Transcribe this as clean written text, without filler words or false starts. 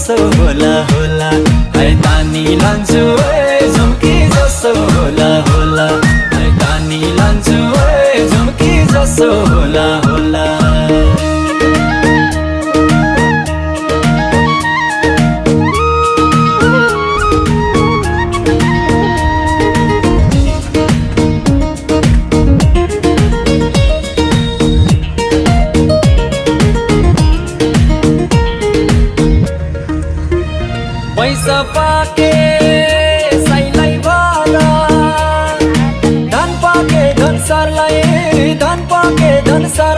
जसो होला होला है तानी लान्छु ए झुम्की जसो होला होला है तानी लान्छु ए झुम्की जसो होला होला पैसा पाके साइलाई भाला धन पाके धन सरलाई धन पाके धन सर